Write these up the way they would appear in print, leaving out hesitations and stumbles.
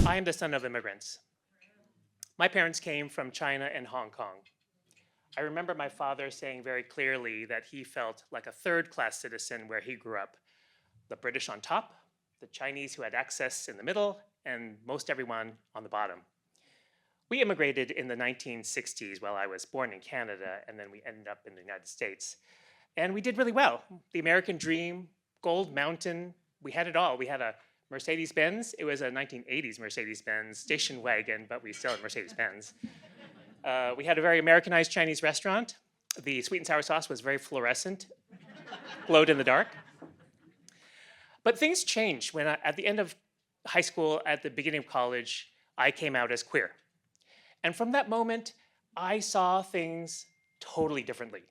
I am the son of immigrants. My parents came from China and Hong Kong. I remember my father saying very clearly that he felt like a third-class citizen where he grew up. The British on top, the Chinese who had access in the middle, and most everyone on the bottom. We immigrated in the 1960s while I was born in Canada, and then we ended up in the United States. And we did really well. The American dream, Gold Mountain, we had it all. We had a Mercedes-Benz. It was a 1980s Mercedes-Benz station wagon, but we still had Mercedes-Benz. We had a very Americanized Chinese restaurant. The sweet and sour sauce was very fluorescent, glowed in the dark. But things changed when at the end of high school, at the beginning of college, I came out as queer. And from that moment, I saw things totally differently.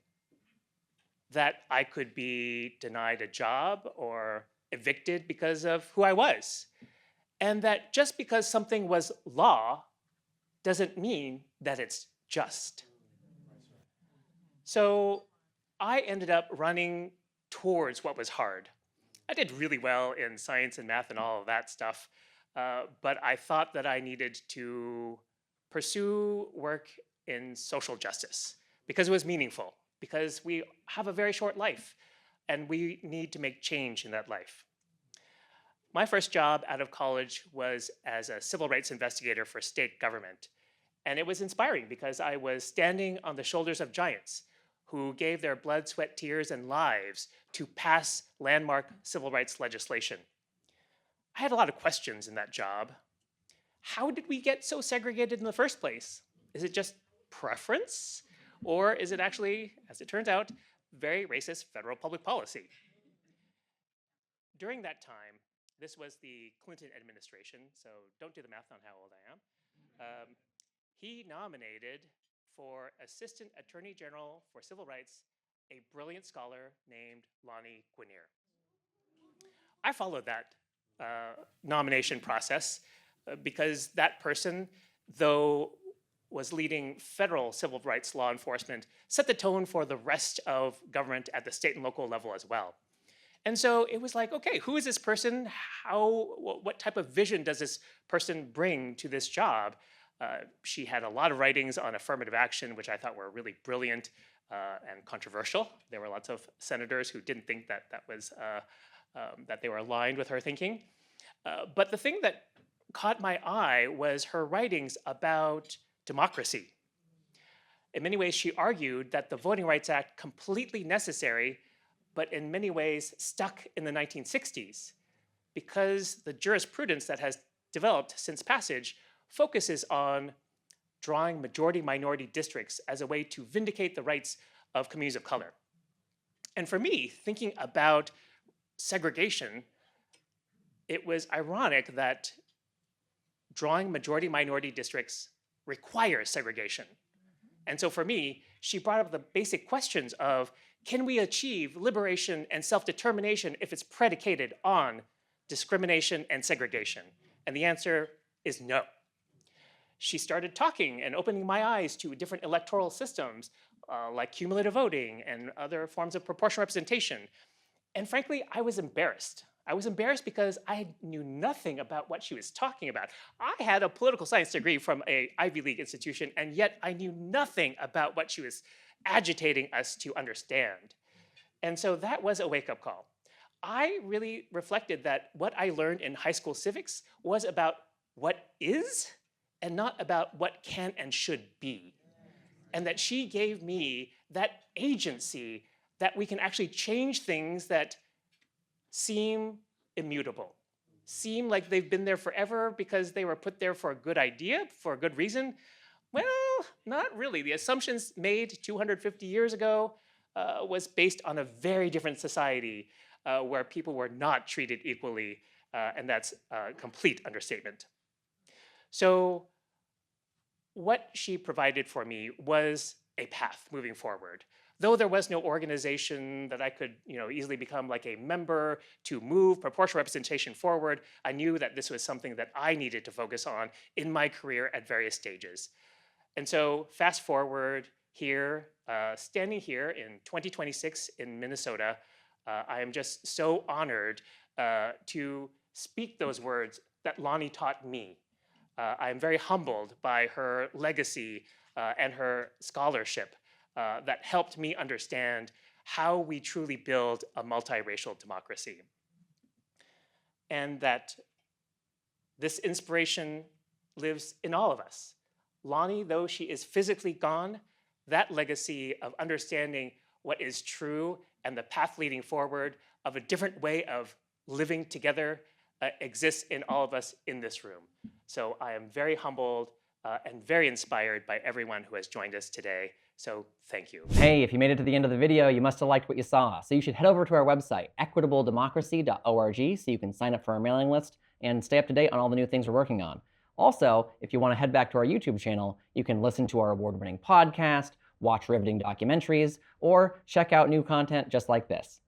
That I could be denied a job or evicted because of who I was. And that just because something was law doesn't mean that it's just. So I ended up running towards what was hard. I did really well in science and math and all of that stuff, but I thought that I needed to pursue work in social justice because it was meaningful, because we have a very short life and we need to make change in that life. My first job out of college was as a civil rights investigator for state government. And it was inspiring because I was standing on the shoulders of giants who gave their blood, sweat, tears, and lives to pass landmark civil rights legislation. I had a lot of questions in that job. How did we get so segregated in the first place? Is it just preference? Or is it actually, as it turns out, very racist federal public policy? During that time, this was the Clinton administration, so don't do the math on how old I am. He nominated for Assistant Attorney General for Civil Rights a brilliant scholar named Lani Guinier. I followed that nomination process because that person, though was leading federal civil rights law enforcement, set the tone for the rest of government at the state and local level as well. And so it was like, okay, who is this person? What type of vision does this person bring to this job? She had a lot of writings on affirmative action, which I thought were really brilliant and controversial. There were lots of senators who didn't think that that they were aligned with her thinking. But the thing that caught my eye was her writings about democracy. In many ways, she argued that the Voting Rights Act, completely necessary, but in many ways stuck in the 1960s, because the jurisprudence that has developed since passage focuses on drawing majority-minority districts as a way to vindicate the rights of communities of color. And for me, thinking about segregation, it was ironic that drawing majority-minority districts requires segregation. And so for me, she brought up the basic questions of, can we achieve liberation and self-determination if it's predicated on discrimination and segregation? And the answer is no. She started talking and opening my eyes to different electoral systems like cumulative voting and other forms of proportional representation. And frankly, I was embarrassed. I was embarrassed because I knew nothing about what she was talking about. I had a political science degree from an Ivy League institution, and yet I knew nothing about what she was agitating us to understand. And so that was a wake-up call. I really reflected that what I learned in high school civics was about what is and not about what can and should be. And that she gave me that agency that we can actually change things that seem immutable, seem like they've been there forever because they were put there for a good idea, for a good reason. Well, not really. The assumptions made 250 years ago was based on a very different society where people were not treated equally, and that's a complete understatement. So what she provided for me was a path moving forward. Though there was no organization that I could easily become like a member to move proportional representation forward, I knew that this was something that I needed to focus on in my career at various stages. And so fast forward here, standing here in 2026 in Minnesota, I am just so honored to speak those words that Lani taught me. I am very humbled by her legacy and her scholarship that helped me understand how we truly build a multiracial democracy. And that this inspiration lives in all of us. Lani, though she is physically gone, that legacy of understanding what is true and the path leading forward of a different way of living together exists in all of us in this room. So I am very humbled and very inspired by everyone who has joined us today. So thank you. Hey, if you made it to the end of the video, you must have liked what you saw. So you should head over to our website, equitabledemocracy.org, so you can sign up for our mailing list and stay up to date on all the new things we're working on. Also, if you want to head back to our YouTube channel, you can listen to our award-winning podcast, watch riveting documentaries, or check out new content just like this.